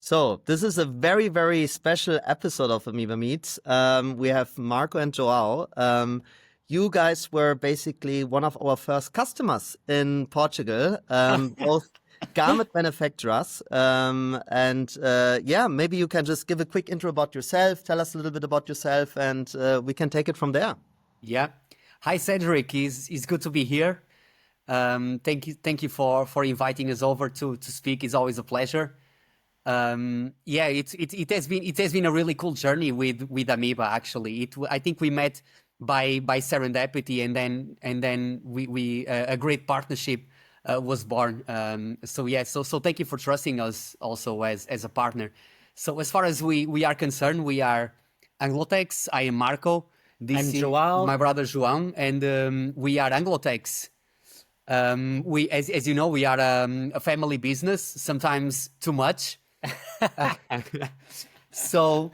So this is a very, very special episode of Ameba Meets. We have Marco and João. You guys were basically one of our first customers in Portugal, both garment manufacturers. Maybe you can just give a quick intro about yourself, tell us a little bit about yourself, and we can take it from there. Yeah. Hi, Cedrik. It's good to be here. Thank you for inviting us over to speak. It's always a pleasure. It has been a really cool journey with Ameba. Actually, I think we met by serendipity, and then we a great partnership was born. So thank you for trusting us also as a partner. So as far as we are concerned, we are Anglotex. I am Marco. I'm João. My brother João, and we are Anglotex. As you know, we are a family business. Sometimes too much. So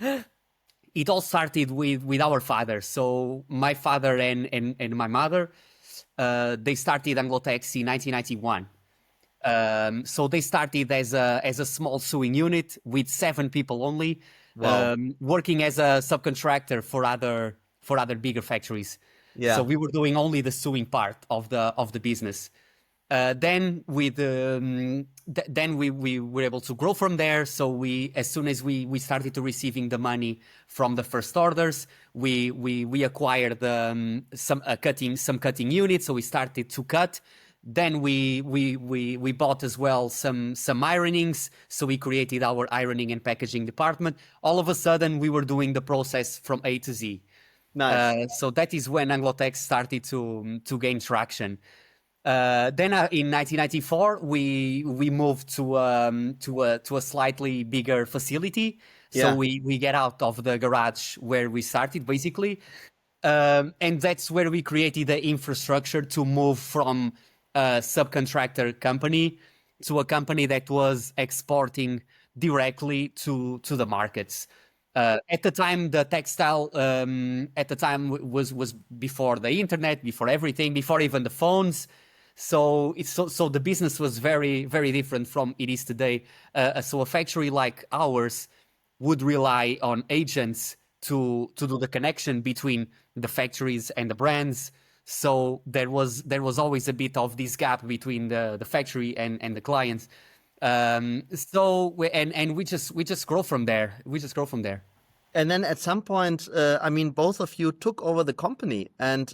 it all started with our father. So my father and my mother, they started Anglotex in 1991. So they started as a small sewing unit with 7 people only. Wow. Working as a subcontractor for other bigger factories. Yeah. So we were doing only the sewing part of the business. Then we were able to grow from there. So as soon as we started to receiving the money from the first orders, we acquired some cutting units. So we started to cut. Then we bought as well some ironings. So we created our ironing and packaging department. All of a sudden, we were doing the process from A to Z. Nice. So that is when Anglotex started to gain traction. Then in 1994, we moved to a slightly bigger facility. So we get out of the garage where we started, basically. And that's where we created the infrastructure to move from a subcontractor company to a company that was exporting directly to the markets. At the time, the textile was before the internet, before everything, before even the phones. So the business was very, very different from it is today. So a factory like ours would rely on agents to do the connection between the factories and the brands. So there was always a bit of this gap between the factory and the clients. We just grow from there. And then at some point, both of you took over the company. And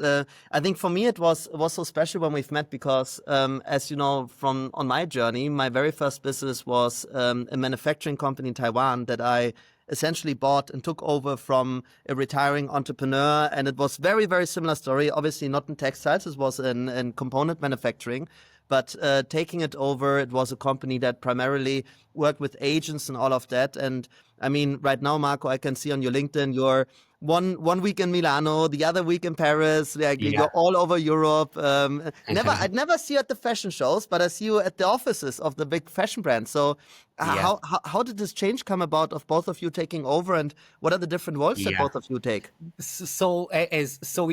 I think for me, it was so special when we've met because, as you know, on my journey, my very first business was a manufacturing company in Taiwan that I essentially bought and took over from a retiring entrepreneur. And it was very, very similar story. Obviously not in textiles. It was in component manufacturing. But taking it over, it was a company that primarily worked with agents and all of that. And I mean, right now, Marco, I can see on your LinkedIn, you're one week in Milano, the other week in Paris. You're all over Europe. I'd never see you at the fashion shows, but I see you at the offices of the big fashion brands. So how did this change come about of both of you taking over, and what are the different roles that both of you take? So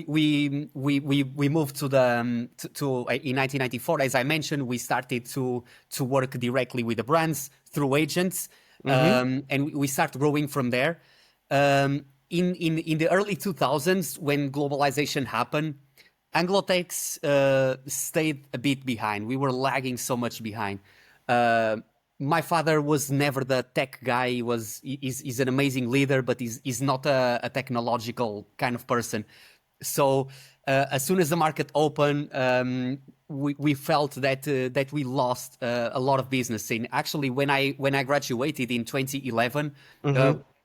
we moved to in 1994. As I mentioned, we started to work directly with the brands through agents, and we started growing from there. In the early 2000s, when globalization happened, Anglotex stayed a bit behind. We were lagging so much behind. My father was never the tech guy. He's an amazing leader, but he's not a technological kind of person. So as soon as the market opened, we felt that we lost a lot of business. And actually, when I graduated in 2011,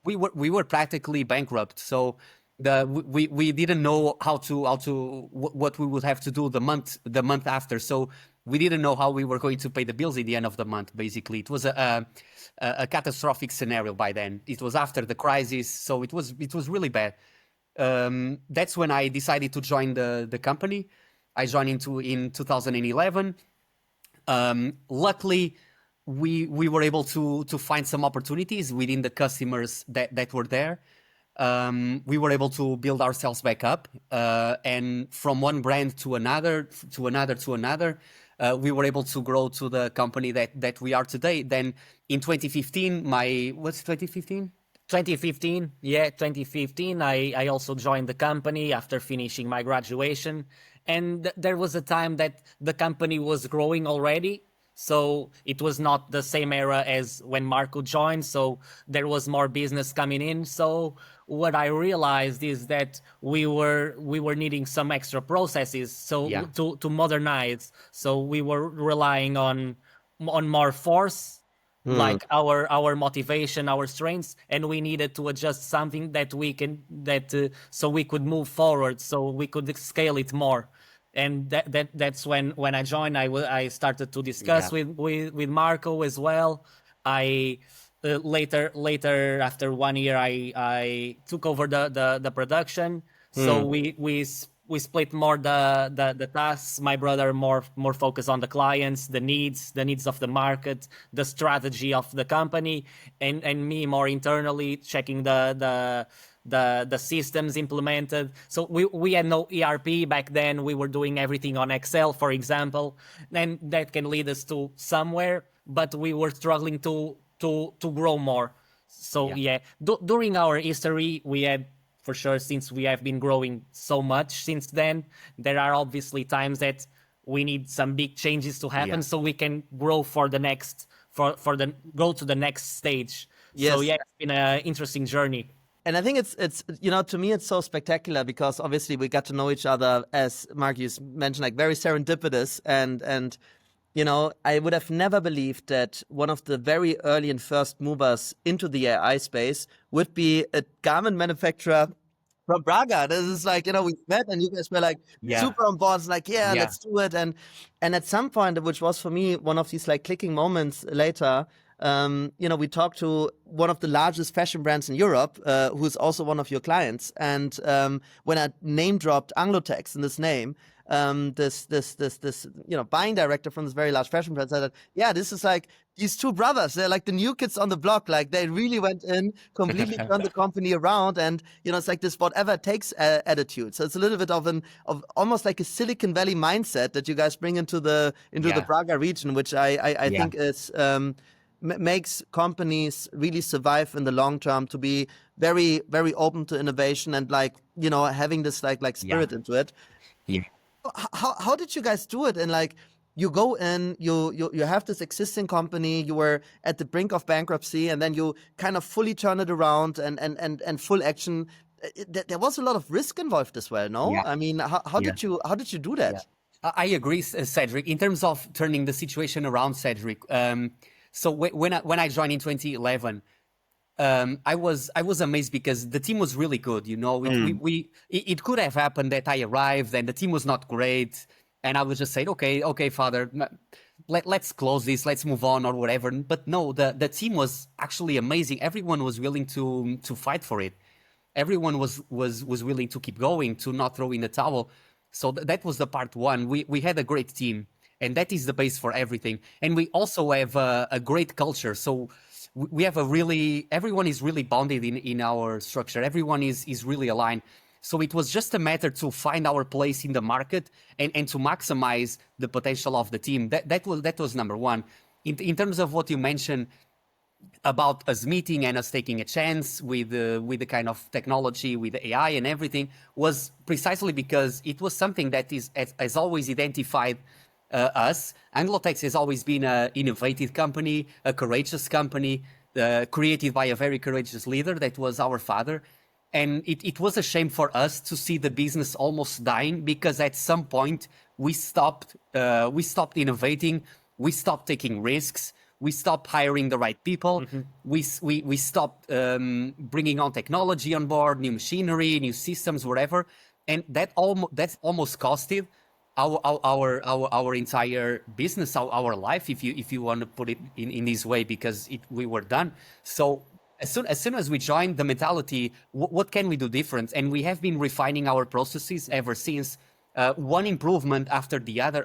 we were practically bankrupt. So we didn't know what we would have to do the month after. So we didn't know how we were going to pay the bills at the end of the month. Basically, it was a catastrophic scenario by then. It was after the crisis, so it was really bad. That's when I decided to join the company. I joined in 2011. Luckily, we were able to find some opportunities within the customers that were there. We were able to build ourselves back up, and from one brand to another, we were able to grow to the company that we are today. Then in 2015, what's 2015? 2015, yeah, 2015. I also joined the company after finishing my graduation, and there was a time that the company was growing already. So it was not the same era as when Marco joined. So there was more business coming in. So what I realized is that we were needing some extra processes. So Yeah. to modernize. So we were relying on more force, like our motivation, our strengths, and we needed to adjust something that we can so we could move forward, so we could scale it more. And that's when I joined. I started to discuss Yeah. with Marco as well. I later after 1 year I took over the production. So we split more the tasks. My brother more focused on the clients, the needs of the market, the strategy of the company, and me more internally checking the systems implemented. So we had no ERP back then. We were doing everything on Excel, for example, and that can lead us to somewhere. But we were struggling to grow more. So yeah, during our history, we had, for sure, since we have been growing so much since then, there are obviously times that we need some big changes to happen so we can grow for the next go to the next stage. So Yes. yeah, it's been an interesting journey. And I think it's to me it's so spectacular because obviously we got to know each other, as Marcus mentioned, like very serendipitous, and I would have never believed that one of the very early and first movers into the AI space would be a garment manufacturer from Braga. This is like, we met and you guys were like super on board. It's like, let's do it. And at some point, which was for me one of these like clicking moments later, we talked to one of the largest fashion brands in Europe, who's also one of your clients. And when I name dropped Anglotex in this name, this buying director from this very large fashion brand said that, this is like these two brothers. They're like the new kids on the block. Like they really went in, completely turned the company around, and it's like this whatever it takes attitude. So it's a little bit of almost like a Silicon Valley mindset that you guys bring into the Braga region, which I think is makes companies really survive in the long term, to be very, very open to innovation and having this like spirit into it. Yeah. How did you guys do it? And you go in, you have this existing company, you were at the brink of bankruptcy, and then you kind of fully turn it around and full action. There was a lot of risk involved as well, no? Yeah. I mean, how did you do that? Yeah. I agree, Cedrik. In terms of turning the situation around, Cedrik. So when I joined in 2011. I was amazed because the team was really good. It could have happened that I arrived and the team was not great, and I would just say, okay, Father, let's close this, let's move on or whatever. But no, the team was actually amazing. Everyone was willing to fight for it. Everyone was willing to keep going, to not throw in the towel. So that was the part one. We had a great team, and that is the base for everything. And we also have a great culture. So we have everyone is really bonded in our structure. Everyone is really aligned. So it was just a matter to find our place in the market and to maximize the potential of the team. That was number one. In terms of what you mentioned about us meeting and us taking a chance with the kind of technology, with the AI and everything, was precisely because it was something that has always identified us. Anglotex has always been an innovative company, a courageous company, created by a very courageous leader that was our father. And it was a shame for us to see the business almost dying, because at some point we stopped innovating, we stopped taking risks, we stopped hiring the right people, we stopped bringing on technology on board, new machinery, new systems, whatever, and that's almost costed our entire business, our life, if you want to put it in this way, because we were done. So as soon as we joined, the mentality, what can we do different? And we have been refining our processes ever since. One improvement after the other,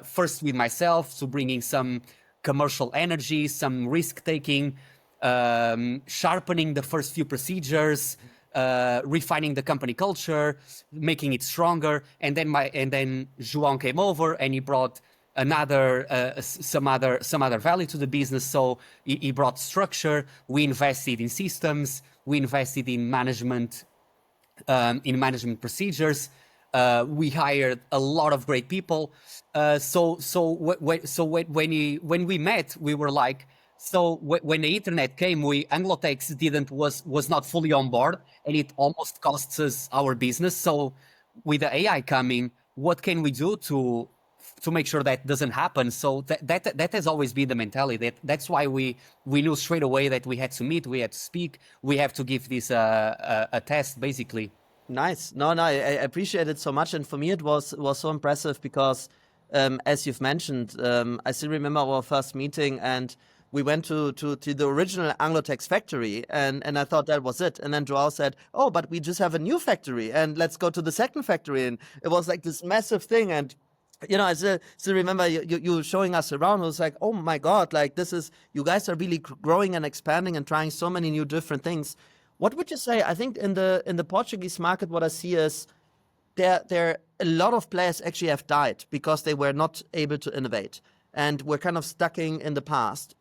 first with myself, to bringing some commercial energy, some risk taking, sharpening the first few procedures, refining the company culture, making it stronger. And then João came over and he brought some other value to the business. So he brought structure. We invested in systems. We invested in management procedures. We hired a lot of great people. When we met, we were like, so when the internet came, Anglotex was not fully on board, and it almost costs us our business. So with the AI coming, what can we do to make sure that doesn't happen? So that has always been the mentality. That's why we knew straight away that we had to meet, we had to speak, we have to give this a test, basically. Nice. No, I appreciate it so much. And for me, it was so impressive because, as you've mentioned, I still remember our first meeting, and we went to the original Anglotex factory, and I thought that was it. And then Joao said, oh, but we just have a new factory, and let's go to the second factory. And it was like this massive thing. And I still remember you showing us around. It was like, oh my God, like you guys are really growing and expanding and trying so many new different things. What would you say? I think in the Portuguese market, what I see is there a lot of players actually have died because they were not able to innovate and were kind of stuck in the past.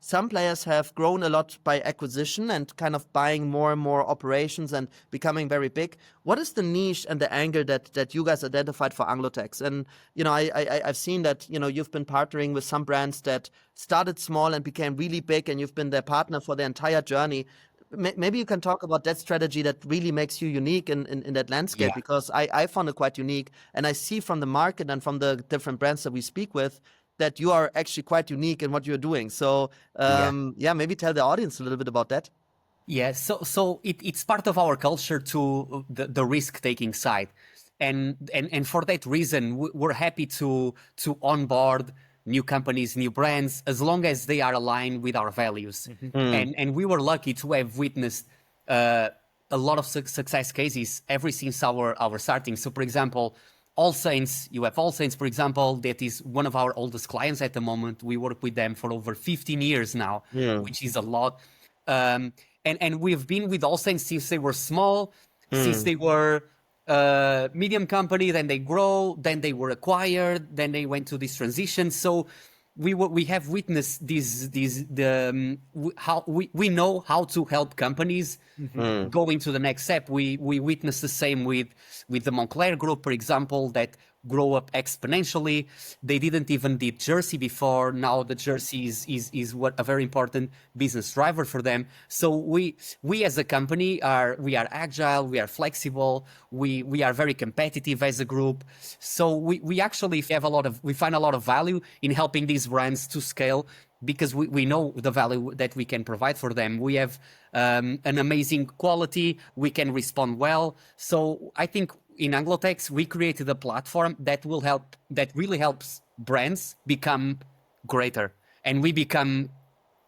Some players have grown a lot by acquisition and kind of buying more and more operations and becoming very big. What is the niche and the angle that you guys identified for Anglotex? And I've seen that you've been partnering with some brands that started small and became really big, and you've been their partner for their entire journey. Maybe you can talk about that strategy that really makes you unique in that landscape, because I found it quite unique. And I see from the market and from the different brands that we speak with that you are actually quite unique in what you're doing. So maybe tell the audience a little bit about that. Yeah, so it's part of our culture to the risk-taking side. And for that reason, we're happy to onboard new companies, new brands, as long as they are aligned with our values. And we were lucky to have witnessed a lot of success cases ever since our starting. So, for example, AllSaints, you have AllSaints, for example, that is one of our oldest clients at the moment. We work with them for over 15 years now, which is a lot. And we've been with AllSaints since they were small, since they were medium company, then they grow, then they were acquired, then they went to this transition. So we have witnessed how we know how to help companies go into the next step. We witnessed the same with the Moncler Group, for example, that grow up exponentially. They didn't even did jersey before. Now the jersey is what a very important business driver for them. So we as a company we are agile, we are flexible, we are very competitive as a group. So we actually find a lot of value in helping these brands to scale, because we know the value that we can provide for them. We have an amazing quality, we can respond well. So I think in Anglotex, we created a platform that really helps brands become greater, and we become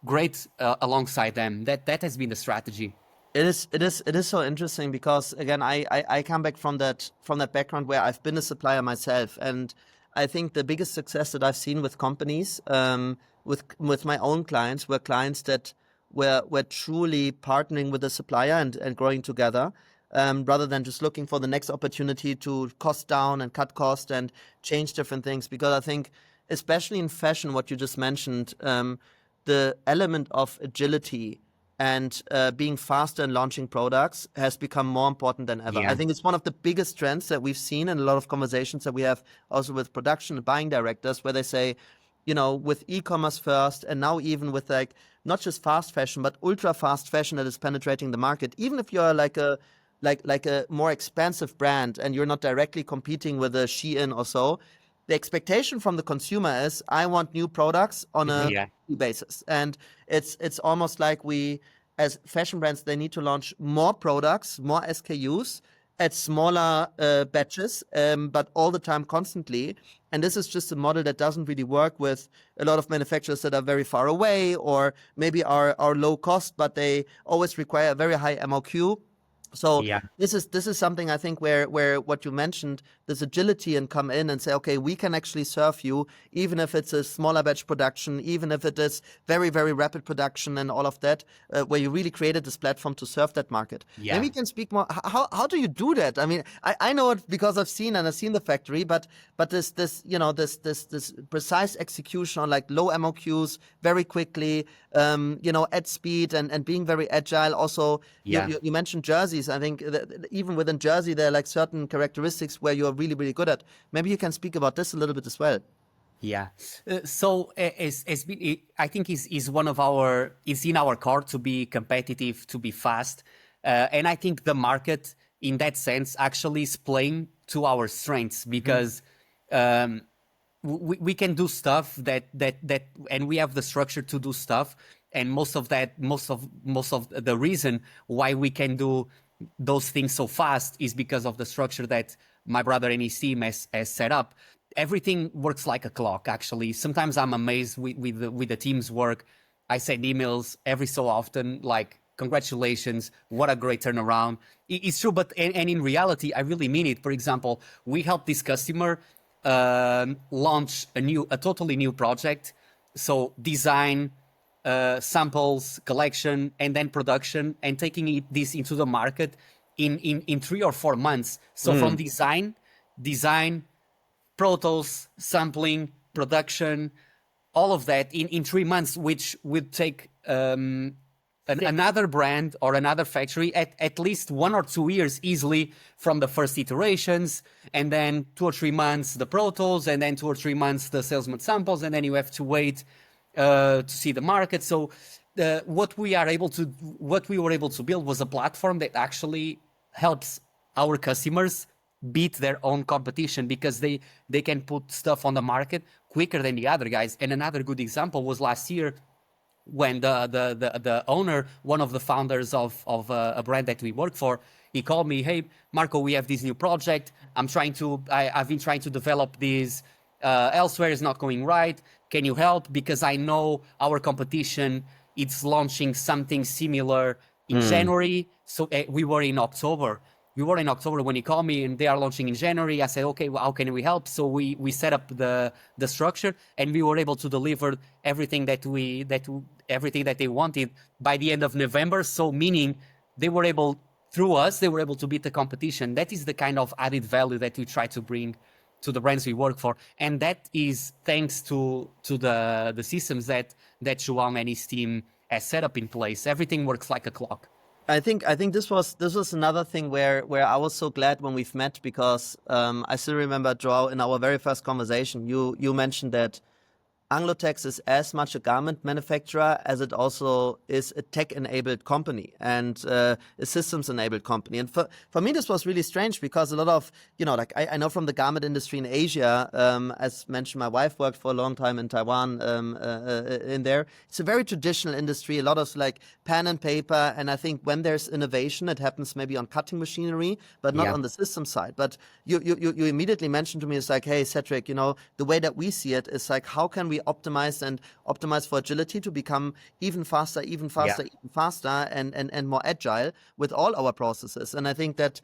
great alongside them. That has been the strategy. It is so interesting because, again, I come back from that background where I've been a supplier myself, and I think the biggest success that I've seen with companies, with my own clients, were clients that were truly partnering with the supplier and growing together. Rather than just looking for the next opportunity to cost down and cut cost and change different things. Because I think, especially in fashion, what you just mentioned, the element of agility and being faster in launching products has become more important than ever. I think it's one of the biggest trends that we've seen in a lot of conversations that we have also with production and buying directors, where they say, with e-commerce first, and now even with not just fast fashion, but ultra fast fashion that is penetrating the market. Even if you're like a more expensive brand and you're not directly competing with a Shein or so, the expectation from the consumer is, I want new products on a basis. And it's almost like we, as fashion brands, they need to launch more products, more SKUs at smaller batches, but all the time, constantly. And this is just a model that doesn't really work with a lot of manufacturers that are very far away, or maybe are low cost, but they always require a very high MOQ. So Yeah. this is something I think where what you mentioned, this agility, and come in and say, okay, we can actually serve you, even if it's a smaller batch production, even if it is very, very rapid production and all of that, where you really created this platform to serve that market. Yeah. Maybe you can speak more. How do you do that? I mean, I know it because I've seen the factory, but this precise execution on like low MOQs very quickly, at speed, and being very agile. Also, Yeah. you mentioned jerseys. I think that even within jersey, there are like certain characteristics where you're really, really good at. Maybe you can speak about this a little bit as well. Yeah. I think is one of our, it's in our core to be competitive, to be fast. And I think the market in that sense actually is playing to our strengths, because we can do stuff that and we have the structure to do stuff. And most of the reason why we can do those things so fast is because of the structure that my brother and his team has set up. Everything works like a clock, actually. Sometimes I'm amazed with the team's work. I send emails every so often, like, congratulations, what a great turnaround. It's true, but and in reality, I really mean it. For example, we helped this customer launch a totally new project. So design, samples, collection, and then production, and taking this into the market in 3 or 4 months. So from design, protos, sampling, production, all of that in 3 months, which would take another brand or another factory at least 1 or 2 years easily from the first iterations, and then 2 or 3 months the protos, and then 2 or 3 months the salesman samples, and then you have to wait to see the market. So what we were able to build was a platform that actually helps our customers beat their own competition, because they can put stuff on the market quicker than the other guys. And another good example was last year, when the owner, one of the founders of a brand that we work for, he called me, "Hey, Marco, we have this new project. I've been trying to develop this elsewhere. It's not going right. Can you help? Because I know our competition, it's launching something similar in January." So we were in October. When he called me, and they are launching in January. I said, "Okay, well, how can we help?" So we set up the structure, and we were able to deliver everything that they wanted by the end of November. So meaning they were able to beat the competition. That is the kind of added value that we try to bring to the brands we work for, and that is thanks to the systems that João and his team has set up in place. Everything works like a clock. I think this was another thing where I was so glad when we've met, because I still remember, João, in our very first conversation, you mentioned that Anglotex is as much a garment manufacturer as it also is a tech-enabled company and a systems-enabled company. And for me, this was really strange, because a lot of, like I know from the garment industry in Asia, as mentioned, my wife worked for a long time in Taiwan in there. It's a very traditional industry, a lot of like pen and paper. And I think when there's innovation, it happens maybe on cutting machinery, but not on the system side. But you immediately mentioned to me, it's like, hey, Cedrik, the way that we see it is like, how can we optimize for agility to become even faster, and more agile with all our processes. And I think that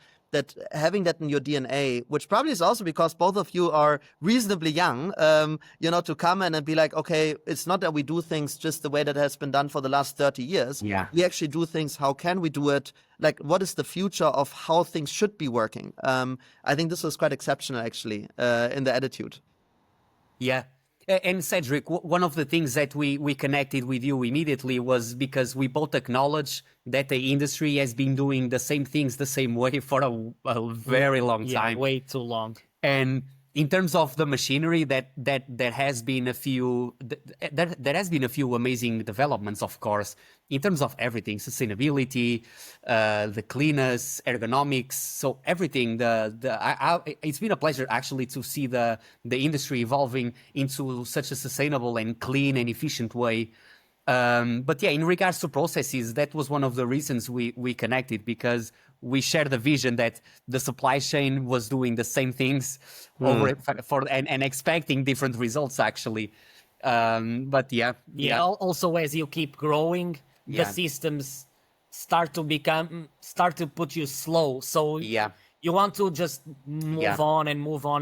having that in your DNA, which probably is also because both of you are reasonably young, to come in and be like, okay, it's not that we do things just the way that has been done for the last 30 years. Yeah. We actually do things, how can we do it? Like, what is the future of how things should be working? I think this was quite exceptional, actually, in the attitude. Yeah. And Cedrik, one of the things that we connected with you immediately was because we both acknowledge that the industry has been doing the same things the same way for a very long time. Yeah, way too long. And in terms of the machinery, there has been a few amazing developments, of course, in terms of everything: sustainability, the cleanness, ergonomics, so everything. It's been a pleasure actually to see the industry evolving into such a sustainable and clean and efficient way. But yeah, in regards to processes, that was one of the reasons we connected, because we shared the vision that the supply chain was doing the same things and expecting different results, actually. But yeah. Also, as you keep growing, the systems start to put you slow. So Yeah. you want to just move on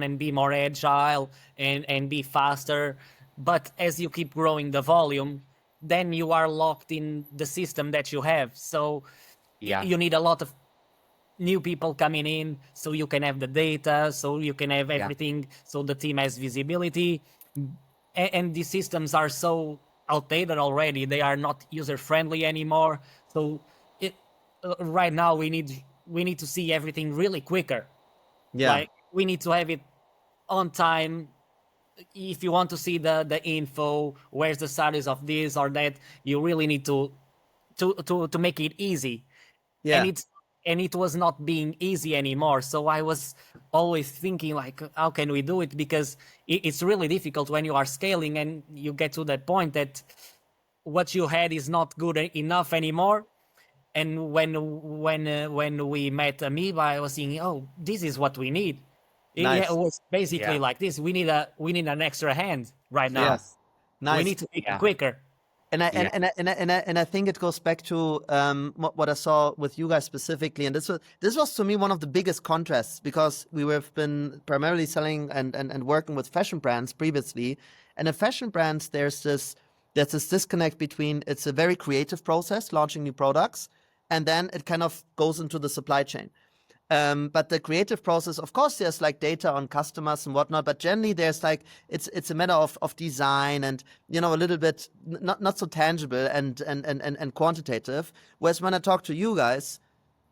and be more agile and be faster. But as you keep growing the volume, then you are locked in the system that you have. So Yeah. you need a lot of new people coming in so you can have the data, so you can have everything, so the team has visibility. And these systems are so outdated already. They are not user friendly anymore. So right now we need to see everything really quicker. Yeah. Like we need to have it on time. If you want to see the info, where's the status of this or that, you really need to make it easy. Yeah. And it was not being easy anymore. So I was always thinking like, how can we do it? Because it's really difficult when you are scaling and you get to that point that what you had is not good enough anymore. And when we met Ameba, I was thinking, oh, this is what we need. Nice. It was basically Yeah. like this. We need an extra hand right now. Yes. Nice. We need to make Yeah. it quicker. And I think it goes back to what I saw with you guys specifically, and this was to me one of the biggest contrasts, because have been primarily selling and working with fashion brands previously, and in fashion brands there's this disconnect between, it's a very creative process launching new products, and then it kind of goes into the supply chain. But the creative process, of course, there's like data on customers and whatnot, but generally there's like, it's a matter of design and, you know, a little bit not so tangible and quantitative. Whereas when I talk to you guys,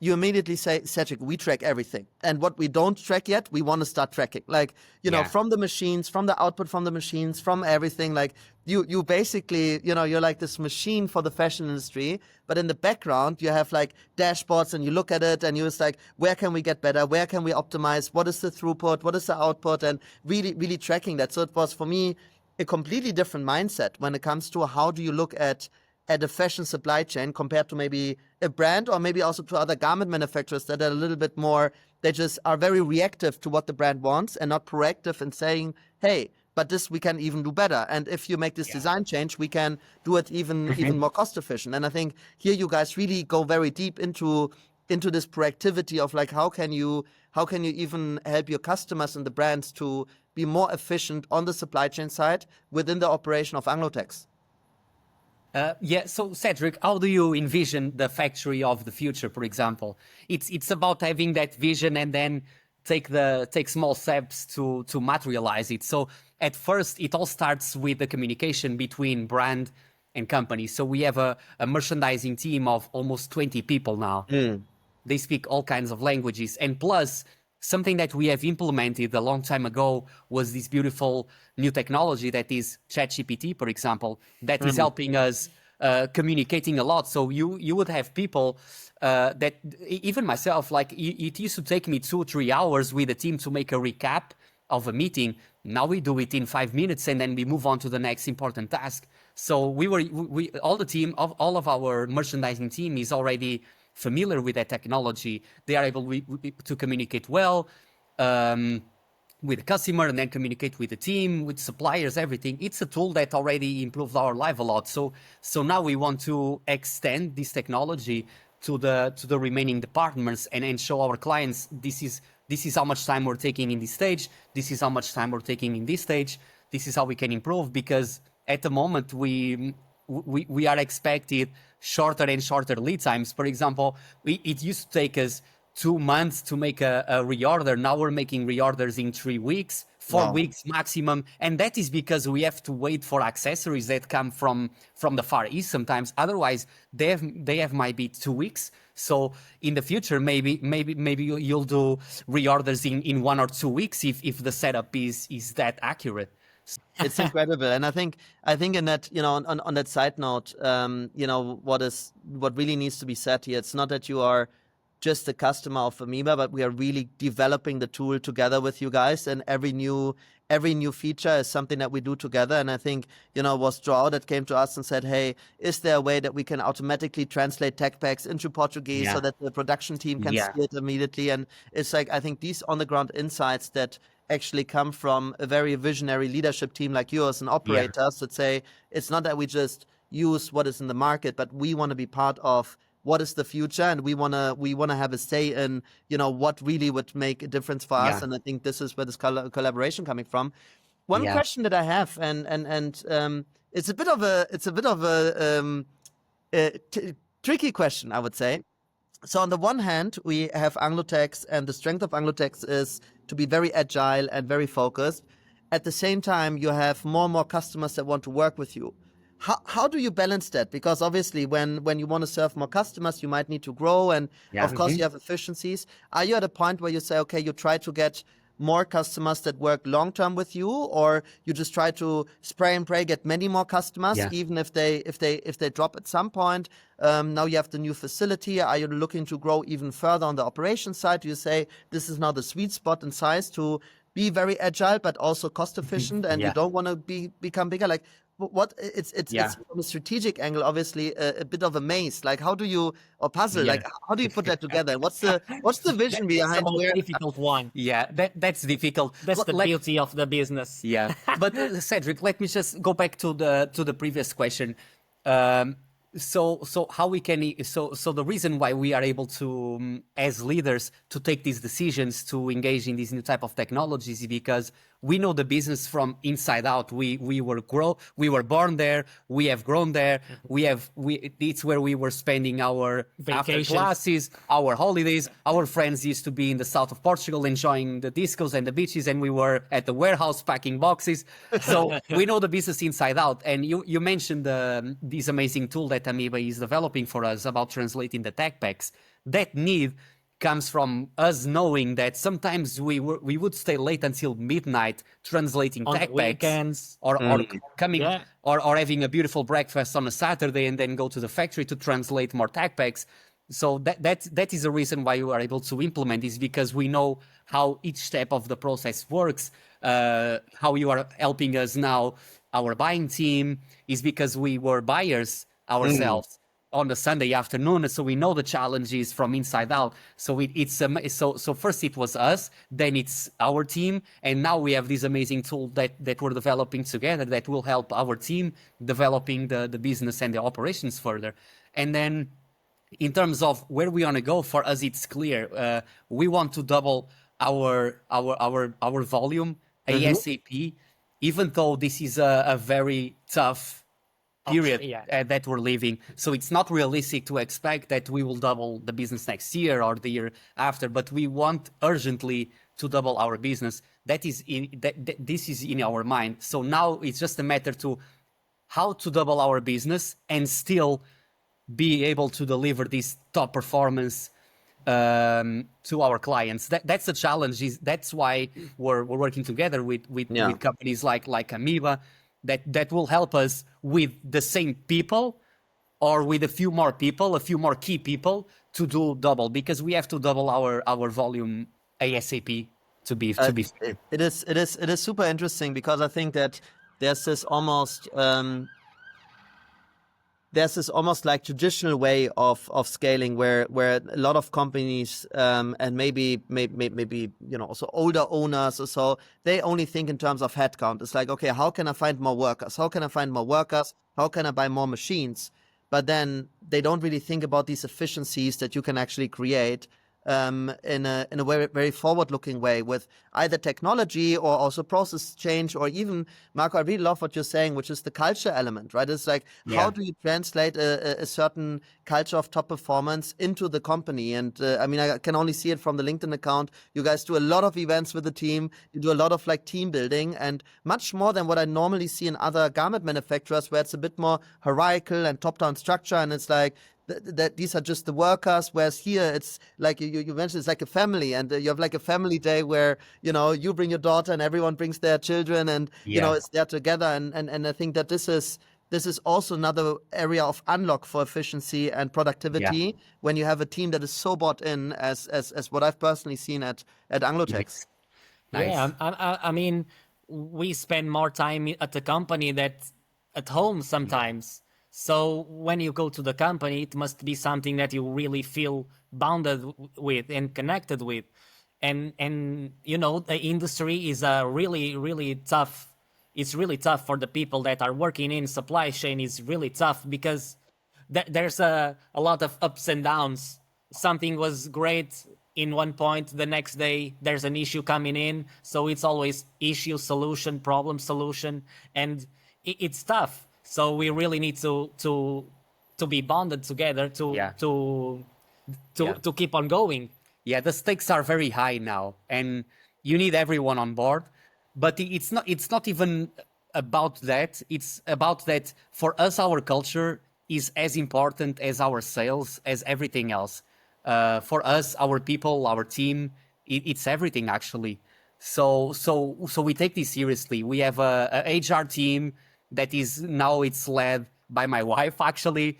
you immediately say, Cedrik, we track everything. And what we don't track yet, we want to start tracking. Like, you know, from the machines, from the output from the machines, from everything. Like you basically, you know, you're like this machine for the fashion industry. But in the background, you have like dashboards and you look at it and you're just like, where can we get better? Where can we optimize? What is the throughput? What is the output? And really, really tracking that. So it was for me a completely different mindset when it comes to how do you look at a fashion supply chain compared to maybe a brand, or maybe also to other garment manufacturers that are a little bit more, they just are very reactive to what the brand wants and not proactive in saying, hey, but this we can even do better. And if you make this design change, we can do it even more cost efficient. And I think here you guys really go very deep into this proactivity of like, how can you even help your customers and the brands to be more efficient on the supply chain side within the operation of Anglotex? So Cedrik, how do you envision the factory of the future, for example? It's about having that vision and then take small steps to materialize it. So at first, it all starts with the communication between brand and company. So we have a merchandising team of almost 20 people now. They speak all kinds of languages. And plus, something that we have implemented a long time ago was this beautiful new technology that is ChatGPT, for example, that is helping us communicating a lot. So you would have people that, even myself, like it used to take me 2-3 hours with the team to make a recap of a meeting. Now we do it in 5 minutes and then we move on to the next important task. So all of our merchandising team is already familiar with that technology. They are able to communicate well with the customer and then communicate with the team, with suppliers, everything. It's a tool that already improved our life a lot. So now we want to extend this technology to the remaining departments and show our clients this is how much time we're taking in this stage. This is how much time we're taking in this stage. This is how we can improve, because at the moment we are expected shorter and shorter lead times. For example, it used to take us 2 months to make a reorder. Now we're making reorders in 3 weeks, 4 weeks maximum. And that is because we have to wait for accessories that come from the Far East sometimes. Otherwise, they have might be 2 weeks. So in the future, maybe you'll do reorders in 1 or 2 weeks if the setup is that accurate. It's incredible. And I think in that, you know, on that side note, you know, what really needs to be said here, it's not that you are just a customer of Ameba, but we are really developing the tool together with you guys, and every new feature is something that we do together. And I think, you know, it was João that came to us and said, hey, is there a way that we can automatically translate tech packs into Portuguese so that the production team can see it immediately? And it's like, I think these on the ground insights that actually come from a very visionary leadership team like yours and operators that say, it's not that we just use what is in the market, but we want to be part of what is the future, and we wanna have a say in, you know, what really would make a difference for us. Yeah. And I think this is where this collaboration coming from. One Yeah. question that I have, and it's a bit of a tricky question, I would say. So on the one hand, we have Anglotex, and the strength of Anglotex is to be very agile and very focused. At the same time, you have more and more customers that want to work with you. How do you balance that? Because obviously, when you want to serve more customers, you might need to grow, and of course, you have efficiencies. Are you at a point where you say, okay, you try to get more customers that work long term with you, or you just try to spray and pray, get many more customers, even if they drop at some point? Now you have the new facility. Are you looking to grow even further on the operations side? Do you say this is now the sweet spot in size to be very agile but also cost efficient, and you don't want to become bigger? Like, what it's from a strategic angle, obviously a bit of a maze. Like, how do you, or puzzle? Like, how do you put that together? What's the vision behind That's where? a difficult one. Yeah, that's difficult. That's the beauty of the business. Yeah, but Cedrik, let me just go back to the previous question. So how we can, so the reason why we are able to, as leaders, to take these decisions to engage in these new type of technologies is because we know the business from inside out. We were born there. We have grown there. It's where we were spending our after Vacations. classes, our holidays. Our friends used to be in the south of Portugal enjoying the discos and the beaches, and we were at the warehouse packing boxes. So we know the business inside out. And you mentioned this amazing tool that Ameba is developing for us about translating the tech packs. That need comes from us knowing that sometimes we would stay late until midnight translating On tech packs, weekends. or coming Yeah. or having a beautiful breakfast on a Saturday and then go to the factory to translate more tech packs. So that is the reason why we are able to implement this, because we know how each step of the process works. How you are helping us now, our buying team, is because we were buyers ourselves on the Sunday afternoon, so we know the challenges from inside out. So so first it was us, then it's our team, and now we have this amazing tool that we're developing together that will help our team developing the business and the operations further. And then in terms of where we want to go, for us it's clear. We want to double our volume ASAP, even though this is a very tough period that we're living. So it's not realistic to expect that we will double the business next year or the year after, but we want urgently to double our business. This is in our mind. So now it's just a matter to how to double our business and still be able to deliver this top performance to our clients. That's the challenge. That's why we're working together with companies like Ameba, that will help us with the same people or with a few more key people to do double, because we have to double our volume ASAP to be It is super interesting, because I think that there's this almost like traditional way of scaling where a lot of companies and maybe you know, also older owners or so, they only think in terms of headcount. It's like, okay, how can I find more workers? How can I find more workers? How can I buy more machines? But then they don't really think about these efficiencies that you can actually create in a very, very forward-looking way with either technology or also process change, or even, Marco, I really love what you're saying, which is the culture element, right? It's like, how do you translate a certain culture of top performance into the company? And I mean, I can only see it from the LinkedIn account. You guys do a lot of events with the team. You do a lot of like team building, and much more than what I normally see in other garment manufacturers, where it's a bit more hierarchical and top-down structure, and it's like, that these are just the workers, whereas here it's like you mentioned, it's like a family, and you have like a family day where, you know, you bring your daughter and everyone brings their children, and you know, it's there together, and I think that this is also another area of unlock for efficiency and productivity when you have a team that is so bought in as what I've personally seen at Anglotex. Nice. Yeah, I mean, we spend more time at the company than at home sometimes. So when you go to the company, it must be something that you really feel bounded with and connected with. And you know, the industry is a really tough. It's really tough for the people that are working in supply chain. It's really tough because there's a lot of ups and downs. Something was great in one point, the next day there's an issue coming in. So it's always issue, solution, problem, solution, and it's tough. So we really need to be bonded together to keep on going. Yeah, the stakes are very high now, and you need everyone on board. But it's not even about that. It's about that for us, our culture is as important as our sales, as everything else. For us, our people, our team, it's everything actually. So we take this seriously. We have a HR team that is now it's led by my wife actually.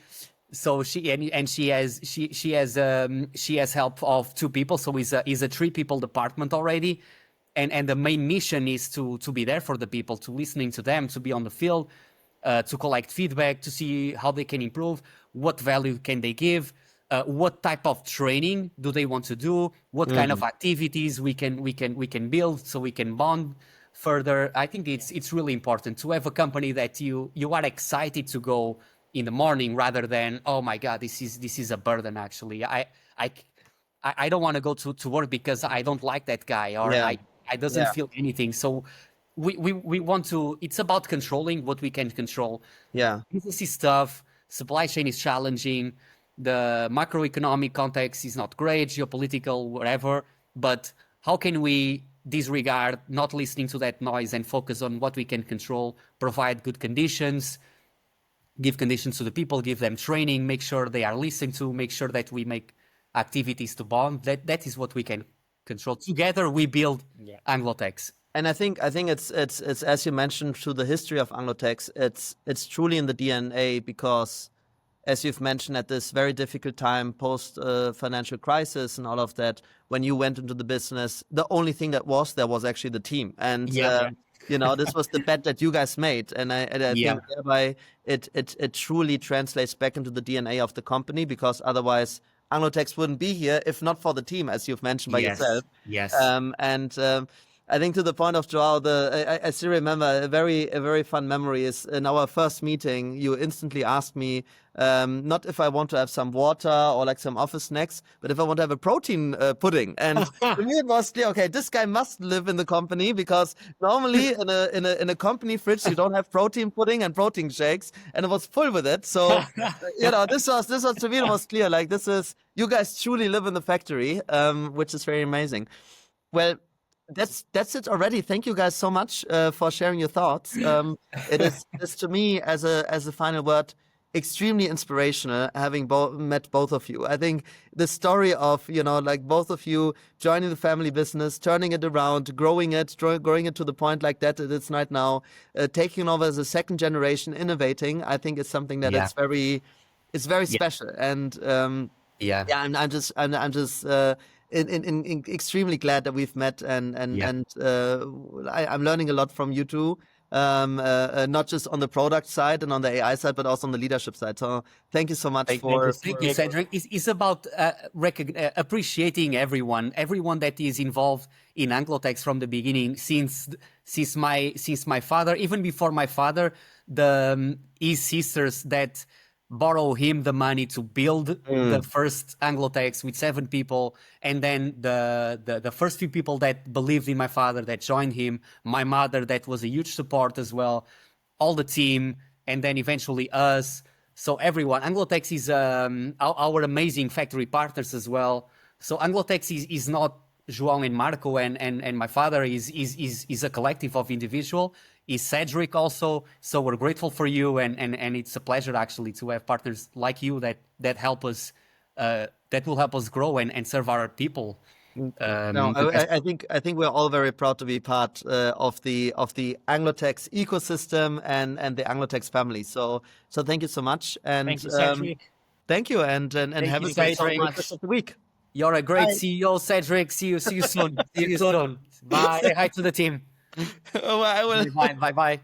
So she has help of 2 people. So it's a 3 people department already. And the main mission is to be there for the people, to listening to them, to be on the field, to collect feedback, to see how they can improve, what value can they give, what type of training do they want to do, what kind of activities we can build so we can bond further. I think it's really important to have a company that you are excited to go in the morning rather than, oh my God, this is a burden actually. I don't want to go to work because I don't like that guy, or I doesn't feel anything. So we want to, it's about controlling what we can control. Yeah. Business is tough, supply chain is challenging, the macroeconomic context is not great, geopolitical, whatever, but how can we disregard not listening to that noise and focus on what we can control, provide good conditions, give conditions to the people, give them training, make sure they are listened to, make sure that we make activities to bond. That is what we can control. Together we build Anglotex. And I think it's as you mentioned, through the history of Anglotex, it's truly in the DNA, because as you've mentioned, at this very difficult time post financial crisis and all of that, when you went into the business, the only thing that was there was actually the team. And you know, this was the bet that you guys made, and I think thereby it truly translates back into the DNA of the company, because otherwise Anglotex wouldn't be here if not for the team, as you've mentioned by yourself. Yes. I think to the point of João, I still remember a very fun memory is in our first meeting, you instantly asked me not if I want to have some water or like some office snacks, but if I want to have a protein pudding. And to me it was clear, okay, this guy must live in the company, because normally in a company fridge you don't have protein pudding and protein shakes, and it was full with it. So you know, this was to me, it was clear, like, this is, you guys truly live in the factory, which is very amazing. Well, that's it already. Thank you guys so much for sharing your thoughts. It is to me, as a final word, extremely inspirational having met both of you. I think the story of, you know, like both of you joining the family business, turning it around, growing it to the point like that it's right now, taking over as a second generation, innovating. I think it's something that it's very special. And I'm just extremely glad that we've met, and I'm learning a lot from you two, not just on the product side and on the AI side, but also on the leadership side. So thank you so much Thank you, Cedrik. It's about appreciating everyone that is involved in Anglotex from the beginning, since my father, even before my father, his sisters that borrow him the money to build the first Anglotex with 7 people, and then the first few people that believed in my father, that joined him, my mother that was a huge support as well, all the team, and then eventually us. So everyone, Anglotex is our amazing factory partners as well. So Anglotex is not João and Marco and my father, is a collective of individual. Is Cedrik also. So we're grateful for you, and it's a pleasure actually to have partners like you that help us, that will help us grow and serve our people. I think we're all very proud to be part of the Anglotex ecosystem and the Anglotex family. So thank you so much, and Thank you, Cedrik. Thank you, and have a great rest of the week. You're a great CEO, Cedrik. See you soon. See you soon. Bye. Say hi to the team. Oh, I will. Bye.